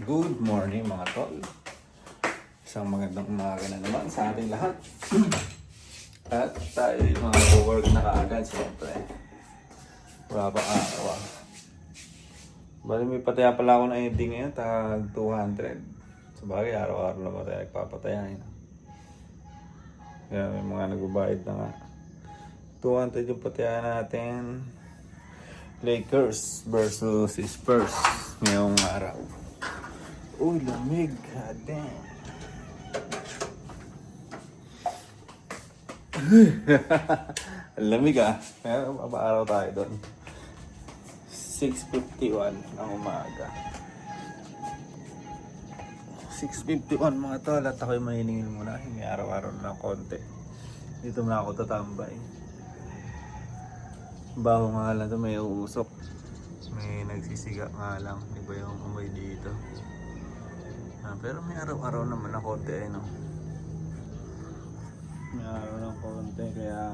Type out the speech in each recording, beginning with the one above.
Good morning mga tol. Isang magandang umaga na naman sa ating lahat. At tayo yung mga work na kaagad siyempre. Wala pa araw. Bali may pataya pala ako na ending ngayon, tag 200. Sabagay araw-araw naman tayo nagpapatayahin. Kaya may mga nagbabayad na nga. 200 yung patayahan natin. Lakers versus Spurs ngayong araw. Uy, lamig. God damn. Lamig ah. Pero mapaaraw tayo doon. 6:51 ang umaga. 6:51 mga tol. At ako'y mahiningin muna. Hingi araw-araw na ng konti. Dito na ako tatambay. Baho nga lang ito. May uusok. May nagsisiga nga lang. Iba yung amoy dito. Pero may araw-araw naman na konti eh, no? May araw ng konti kaya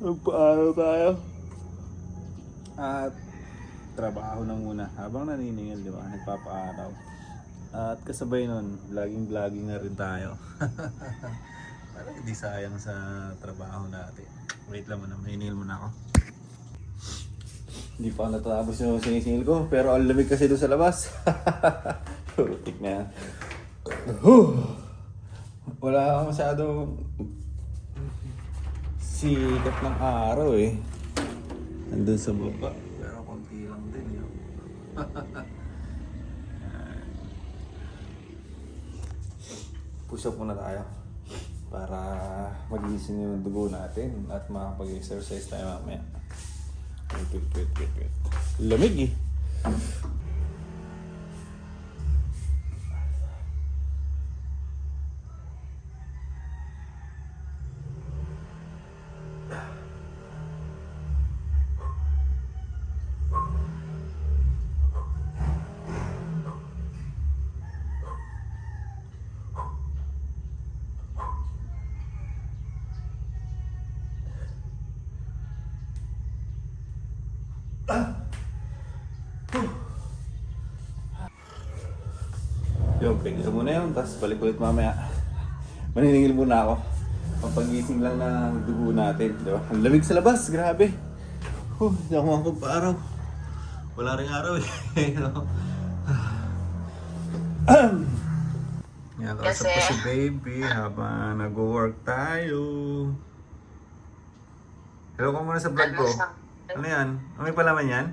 magpaaraw tayo at trabaho na muna habang naniningil, di ba? Nagpapaaraw at kasabay nun vlogging na rin tayo. Para hindi sayang sa trabaho natin. Wait lang muna, maniningil muna ako. Hindi pa natatapos yung sinisingil ko, pero ang lamig kasi doon sa labas. Putik na yan. Wala akong masyadong sikat ng araw eh. Nandun sa baba, pero konti lang din yun. Push up muna tayo para magising yung dugo natin at makapag-exercise tayo mamaya. Wait. Lamig eh. Yung pingin muna yun, tapos balik ulit mamaya. Maniningil muna ako. Papagising lang ng dugo natin, di ba? Ang lamig sa labas, grabe. Hindi ako makapag-araw. Wala rin araw eh. Yan, kausap ko si baby habang nag-work tayo. Hello ka muna sa vlog ko. Ano yan? May palaman yan?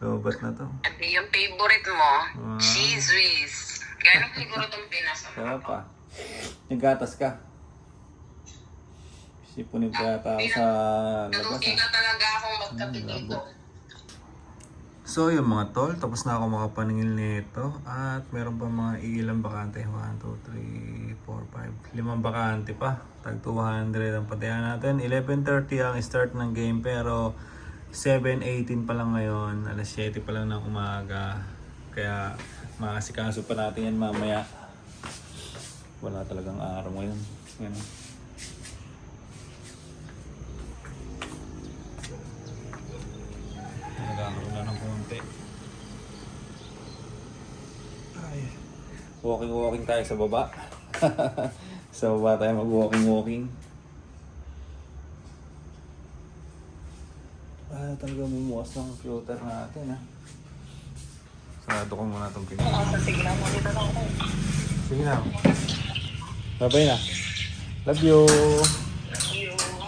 Lobat na to. Yung favorite mo, cheese whiz. Gano'n siguro itong pinasa mo? Kaya pa. Naggatas ka. Sipunin pa yata ako sa labas. Naluti na talaga akong magkape dito. So yung mga tol, tapos na ako makapaningil nito. At meron pa mga ilang bakante. 1, 2, 3, 4, 5. 5 bakante pa. Tag 200 ang patayan natin. 11:30 ang start ng game pero 7:18 pa lang ngayon, alas 7 pa lang ng umaga. Kaya makasikaso pa natin yan mamaya. Wala talagang araw ngayon. Ganun. Nagkakaroon na ng konti. Ay. Walking tayo sa baba. Sa baba tayo mag-walking. Talaga bumukas ng computer natin ha. Sarado ko muna itong pinto. Sige na, dito na ako. Sige na. Bye-bye na. Love you.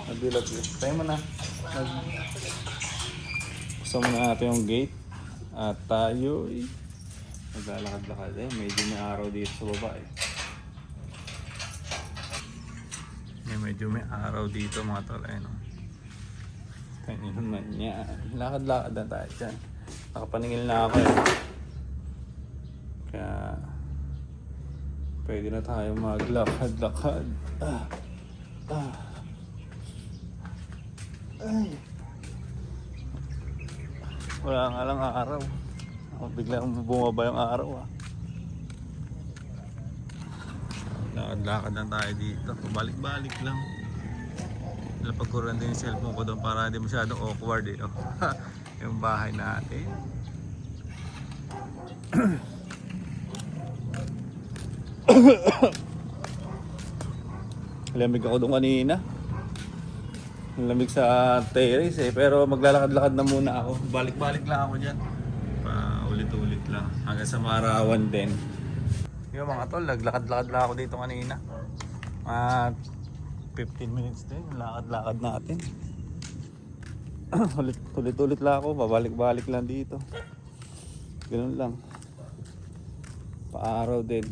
Love you. Tayo mo na. Buksan mo na natin yung gate. At tayo naglalakad-lakad eh. Medyo may araw dito sa baba eh. Medyo may araw dito mga tol eh, no? Kanya naman yan. Lakad-lakad na tayo dyan. Nakapaningil na ako eh. Kaya pwede na tayo maglakad-lakad. Ay. Wala nga lang araw. Biglang bumaba yung araw ah. Lakad-lakad na tayo dito. Balik-balik lang. Napagkuran din yung cellphone ko doon para hindi masyadong awkward eh. Yung bahay natin. Lamig ako doon kanina. Ang lamig sa terrace eh. Pero maglalakad-lakad na muna ako. Balik-balik lang ako dyan. Ulit-ulit lang. Hanggang sa Marawan din. Yung mga tol, naglakad-lakad lang ako dito kanina. At 15 minutes din. Lakad-lakad natin. Ulit-ulit lang ako. Babalik-balik lang dito. Ganun lang. Paaraw din.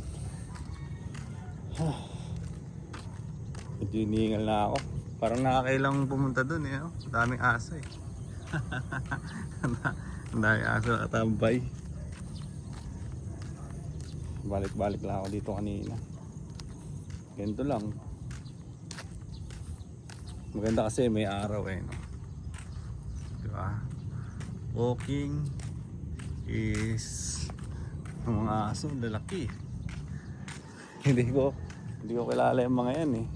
Medyo iniingal na ako. Parang nakakailang pumunta dun eh. No? Daming aso eh. Ang daming aso nakatambay. Balik-balik lang ako dito kanina. Ganito lang. Maganda kasi may araw eh. No? Diba? Walking is ang mga aso lalaki. Hindi ko kilala yung mga yan eh.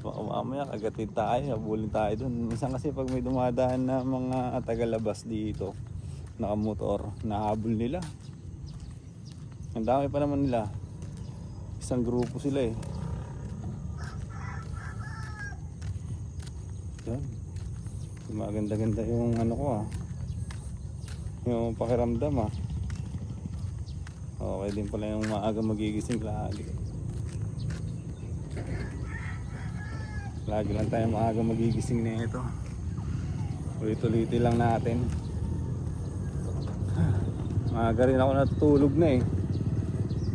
Baka mamaya kagatin tayo, habulin tayo dun. Minsan kasi pag may dumadaan na mga tagalabas dito, nakamotor, nahabol nila. Ang dami pa naman nila. Isang grupo sila eh. Yan. Maganda-ganda yung ano ko ah. Yung pakiramdam ah. Okay din pala yung maaga magigising lagi. Lagi lang tayo maaga magigising na ito. Ulit-ulitin lang natin. Maaga rin ako natutulog na eh.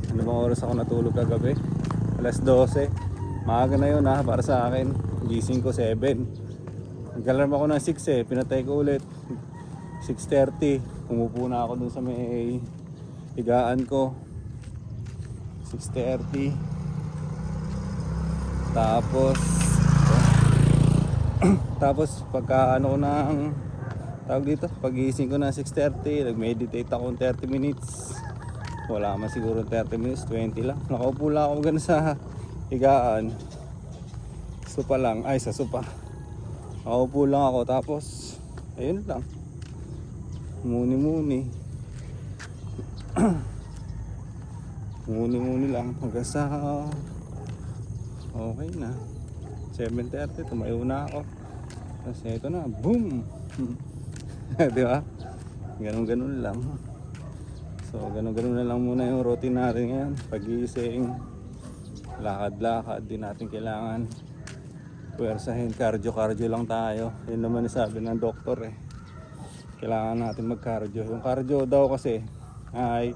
Ano bang oras ako natulog kagabi? Alas 12. Maaga na yun ha, para sa akin. Gising ko 7. Nag-alarm ako ng 6 eh. Pinatay ko ulit 6:30. Umupo na ako dun sa may higaan ko 6:30. Tapos pagka ano ko ng tawag dito, pagising ko na 6:30, nag-meditate ako ng 30 minutes. Wala man siguro 30 minutes, 20 lang. Nakaupo lang ako ganun sa higaan. Sopa lang, ay sa sopa. Nakaupo lang ako tapos ayun lang. Muni-muni. Muni-muni lang hanggang sa okay na. 7:30, tumayo na ako. Kasi ito na, boom! Di ba? Ganun-ganun lang. So, ganun-ganun na lang muna yung routine natin ngayon. Pag-iising, lakad-lakad, di natin kailangan puwersahin, cardio lang tayo. Yun naman sabi ng doktor eh. Kailangan natin mag-cardio. Yung cardio daw kasi ay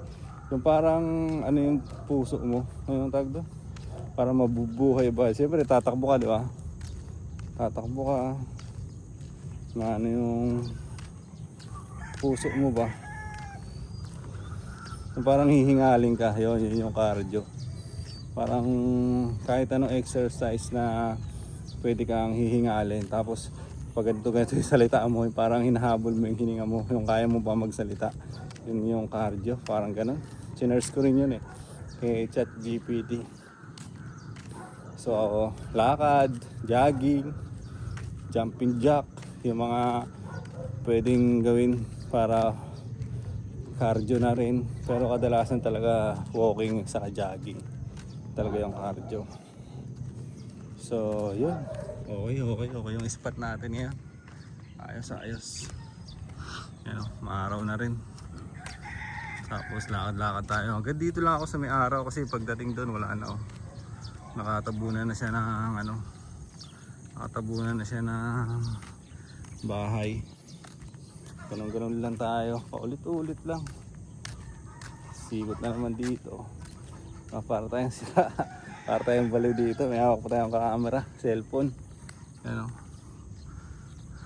yung parang ano yung puso mo. Ano yung tawag doon? Para mabubuhay ba? Siyempre tatakbo ka, di ba? Tatakbo ka. Na ano yung puso mo ba? Yung parang hihingalin ka, yun yung cardio. Parang kahit anong exercise na pwede kang hihingalin. Tapos pag ganito yung salita mo, yung parang hinahabol mo yung hininga mo, yung kaya mo pa magsalita. Yun yung cardio, parang ganun. Sinurse ko rin yun eh, kay ChatGPT. So, lakad, jogging, jumping jack, yung mga pwedeng gawin para cardio na rin. Pero kadalasan talaga walking saka jogging talaga yung cardio. So, yun. Okay yung spot natin yan. Ayos. Yan o, maaraw na rin. Tapos lakad-lakad tayo. Hanggang dito lang ako sa may araw kasi pagdating doon wala na o. Nakatabunan na siya ng ano. Nakatabunan na siya ng bahay. Ganun lang tayo. Paulit-ulit lang. Sigot na naman dito. Para tayong sila. Para tayong baliw dito. May hawak pa tayong camera, cellphone. Ano?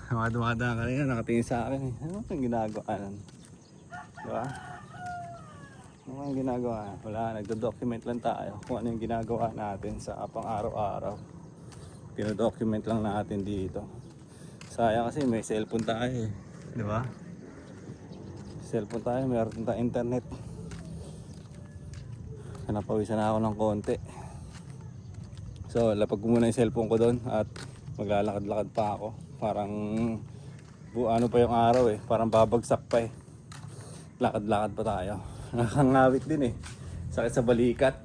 Mga dumadaan kanina nakatingin sa akin. Ano yung ginagawa nun? Diba? Ano yung ginagawa? Wala, nagdo-document lang tayo kung ano yung ginagawa natin sa pang araw-araw. Pino-document lang natin dito. Sayang kasi may cellphone tayo eh. Diba? Cellphone tayo, mayroon tayong internet. Napawisan na ako ng konti. So, lapag ko muna yung cellphone ko doon at maglalakad-lakad pa ako. Parang ano pa yung araw eh, parang babagsak pa eh. Lakad-lakad pa tayo. Nakakangawit din eh. Sakit sa balikat.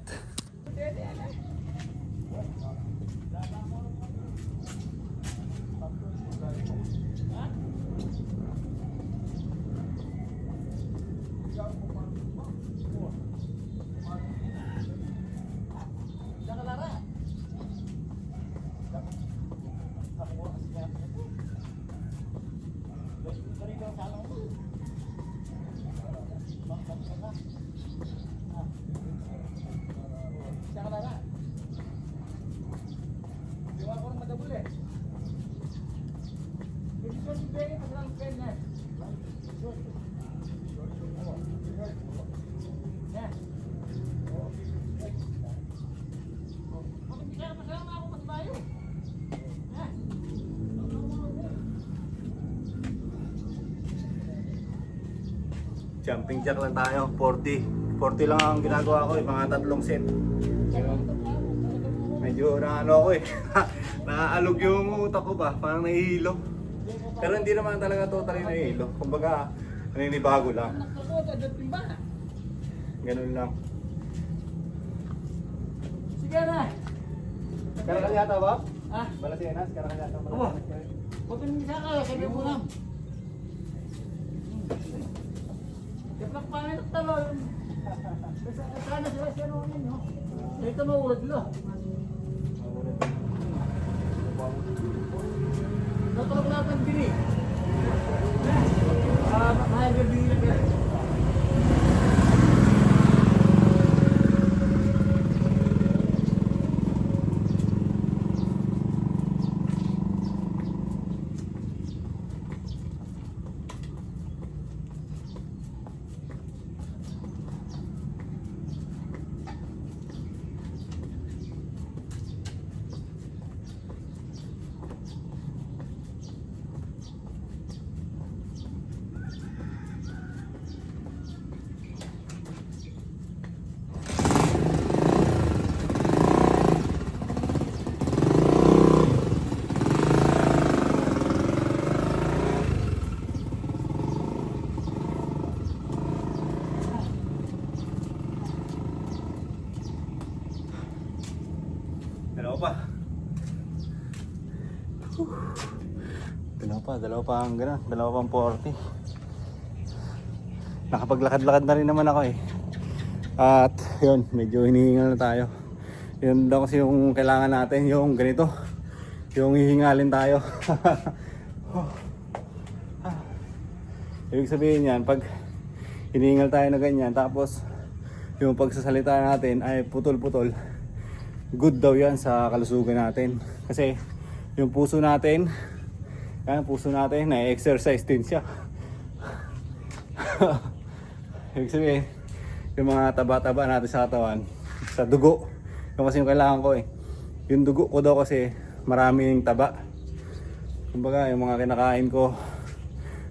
Jumping jack lang tayo, 40. 40 lang ang ginagawa ko eh, mga 3 set. Medyo na ano ako eh, naaalog yung utak ko ba, parang nahihilo. Pero hindi naman talaga totally nahihilo. Kumbaga, naninibago lang. Ganun lang. Sige na. Karakal yata ba? Ah, Balasinas, karakal yata. Oo. Huwag ka nang isa ka, sabi mo lang. Kaplak pa rin ang talo. Sana sila siya noon yun. Dito maulad lo. Natulog lahat ng bini. Mahal yung bini na kaya. Dalawa pa ang gano'n, dalawa pang 40. Nakapaglakad-lakad na rin naman ako eh. At yun, medyo hinihingal na tayo. Yun daw kasi yung kailangan natin, yung ganito. Yung hihingalin tayo. Ibig sabihin yan, pag hinihingal tayo na ganyan, tapos yung pagsasalita natin ay putol-putol, good daw yan sa kalusugan natin. Kasi yung puso natin, na-exercise din siya. Ibig sabihin, yung mga taba-taba natin sa katawan, sa dugo, yung kasi yung kailangan ko eh. Yung dugo ko daw kasi maraming taba. Kumbaga, yung mga kinakain ko,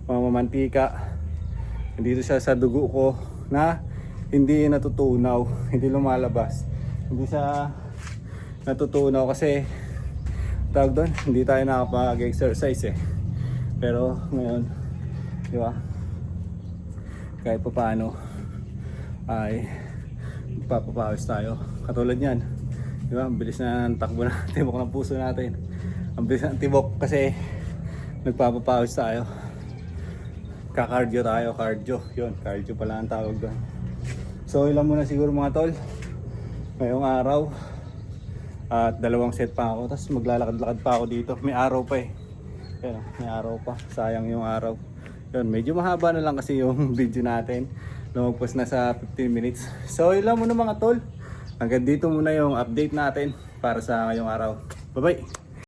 mga mamantika, nandito siya sa dugo ko na hindi natutunaw, hindi lumalabas. Hindi siya natutunaw kasi tawag doon, hindi tayo nakapag-exercise eh. Pero ngayon, di ba? Kahit pa paano ay magpapapawis tayo. Katulad niyan, di ba? Ang bilis na ng takbo na tibok ng puso natin. Ang bilis ng tibok kasi nagpapapawis tayo. Kakardio tayo, cardio. Yun, cardio pala ang tawag doon. So ilan muna siguro mga tol ngayong araw. At 2 set pa ako, tapos maglalakad-lakad pa ako dito. May araw pa eh. Yan, may araw pa. Sayang yung araw. Yun, medyo mahaba na lang kasi yung video natin. Lumagpas na sa 15 minutes. So ilan muna mga tol. Hanggang dito muna yung update natin para sa ngayong araw. Bye bye!